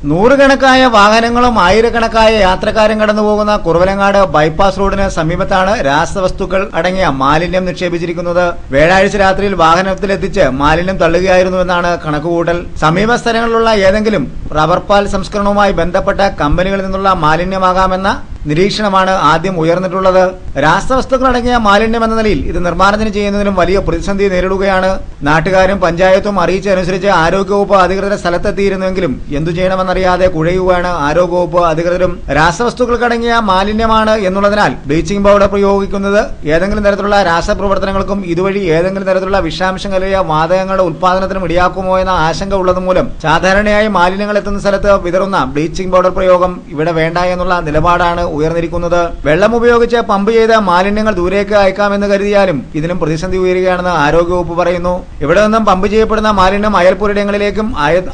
നൂറുകണക്കായ വാഹനങ്ങളും ആയിരക്കണക്കായ യാത്രക്കാരും കടന്നുപോകുന്ന കുറവലങ്ങാട് ബൈപ്പാസ് റോഡിന് സമീപത്താണ് രാസവസ്തുക്കൾ അടങ്ങിയ മാലിന്യം നിക്ഷേപിച്ചിരിക്കുന്നത്. വ്യാഴാഴ്ച രാത്രിയിൽ വാഹനത്തിലെത്തിച്ച് മാലിന്യം തള്ളുകയായിരുന്നുവെന്നാണ് കണക്കുകൂട്ടൽ. സമീപ സ്ഥലങ്ങളിലുള്ള ഏതെങ്കിലും റബ്ബർ പാൽ സംസ്കരണവുമായി ബന്ധപ്പെട്ട കമ്പനികളിൽ നിന്നുള്ള മാലിന്യമാകാമെന്ന നിരീക്ഷണമാണ് ആദ്യം ഉയർന്നിട്ടുള്ളത്. രാസവസ്തുക്കൾ അടങ്ങിയ മാലിന്യം എന്ന നിലയിൽ ഇത് നിർമ്മാർജ്ജനം ചെയ്യുന്നതിനും വലിയ പ്രതിസന്ധി നേരിടുകയാണ്. നാട്ടുകാരും പഞ്ചായത്തും അറിയിച്ചതനുസരിച്ച് ആരോഗ്യവകുപ്പ് അധികൃതരെ സ്ഥലത്തെത്തിയിരുന്നുവെങ്കിലും എന്തു ചെയ്യണമെന്നറിയാതെ കുഴയുകയാണ് ആരോഗ്യവകുപ്പ് അധികൃതരും. രാസവസ്തുക്കൾക്കടങ്ങിയ മാലിന്യമാണ് എന്നുള്ളതിനാൽ ബ്ലീച്ചിംഗ് പൗഡർ പ്രയോഗിക്കുന്നത് ഏതെങ്കിലും തരത്തിലുള്ള രാസപ്രവർത്തനങ്ങൾക്കും ഇതുവഴി ഏതെങ്കിലും തരത്തിലുള്ള വിഷാംശം കലർത്തിയ വാതകങ്ങളുടെ ഉത്പാദനത്തിനും ഇടയാക്കുമോ എന്ന ആശങ്ക ഉള്ളതുമൂലം സാധാരണയായി മാലിന്യങ്ങൾ എത്തുന്ന സ്ഥലത്ത് വിതറുന്ന ബ്ലീച്ചിംഗ് പൗഡർ പ്രയോഗം ഇവിടെ വേണ്ട എന്നുള്ള നിലപാടാണ് ഉയർന്നിരിക്കുന്നത്. വെള്ളം ഉപയോഗിച്ച് പമ്പ് ചെയ്ത മാലിന്യങ്ങൾ ദൂരേക്ക് അയക്കാമെന്ന് കരുതിയാലും ഇതിനും പ്രതിസന്ധി ഉയരുകയാണെന്ന് ആരോഗ്യവകുപ്പ് പറയുന്നു. ഇവിടെ നിന്നും പമ്പ് ചെയ്യപ്പെടുന്ന മാലിന്യം അയൽപുരയിടങ്ങളിലേക്കും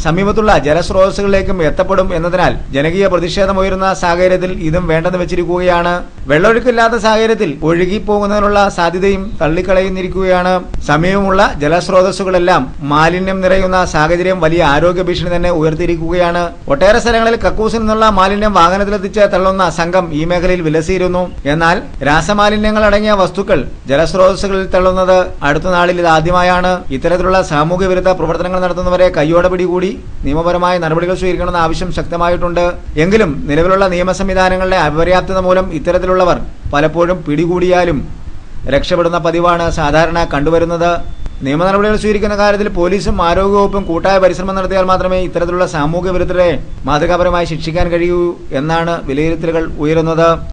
സമീപത്തുള്ള ജലസ്രോതസ്സുകളിലേക്കും എത്തപ്പെടും എന്നതിനാൽ ജനകീയ പ്രതിഷേധം ഉയരുന്ന സാഹചര്യത്തിൽ ഇതും വേണ്ടെന്ന് വെച്ചിരിക്കുകയാണ്. വെള്ളമൊഴുക്കില്ലാത്ത സാഹചര്യത്തിൽ ഒഴുകിപ്പോകുന്നതിനുള്ള സാധ്യതയും തള്ളിക്കളയുന്നിരിക്കുകയാണ്. സമീപമുള്ള ജലസ്രോതസ്സുകളെല്ലാം മാലിന്യം നിറയുന്ന സാഹചര്യം വലിയ ആരോഗ്യ ഭീഷണി തന്നെ ഉയർത്തിയിരിക്കുകയാണ്. ഒട്ടേറെ സ്ഥലങ്ങളിൽ കക്കൂസിൽ നിന്നുള്ള മാലിന്യം വാഹനത്തിലെത്തിച്ച് തള്ളുന്ന സംഘം ഈ മേഖലയിൽ വിലസിയിരുന്നു. എന്നാൽ രാസമാലിന്യങ്ങൾ അടങ്ങിയ വസ്തുക്കൾ ജലസ്രോതസ്സുകളിൽ തള്ളുന്നത് അടുത്ത നാളിൽ ഇതാദ്യമായാണ്. ഇത്തരത്തിലുള്ള സാമൂഹ്യ വിരുദ്ധ പ്രവർത്തനങ്ങൾ നടത്തുന്നവരെ കയ്യോടെ പിടികൂടി നിയമപരമായ നടപടികൾ സ്വീകരിക്കണമെന്ന ആവശ്യം ശക്തമായിട്ടുണ്ട്. എങ്കിലും നിലവിലുള്ള നിയമ സംവിധാനങ്ങളുടെ അപര്യാപ്തത മൂലം ഇത്തരത്തിലുള്ളവർ പലപ്പോഴും പിടികൂടിയാലും രക്ഷപ്പെടുന്ന പതിവാണ് സാധാരണ കണ്ടുവരുന്നത്. നിയമ നടപടികൾ സ്വീകരിക്കുന്ന കാര്യത്തിൽ പോലീസും ആരോഗ്യവകുപ്പും കൂട്ടായ പരിശ്രമം നടത്തിയാൽ മാത്രമേ ഇത്തരത്തിലുള്ള സാമൂഹ്യ വിരുദ്ധരെ മാതൃകാപരമായി ശിക്ഷിക്കാൻ കഴിയൂ എന്നാണ് വിലയിരുത്തലുകൾ ഉയരുന്നത്.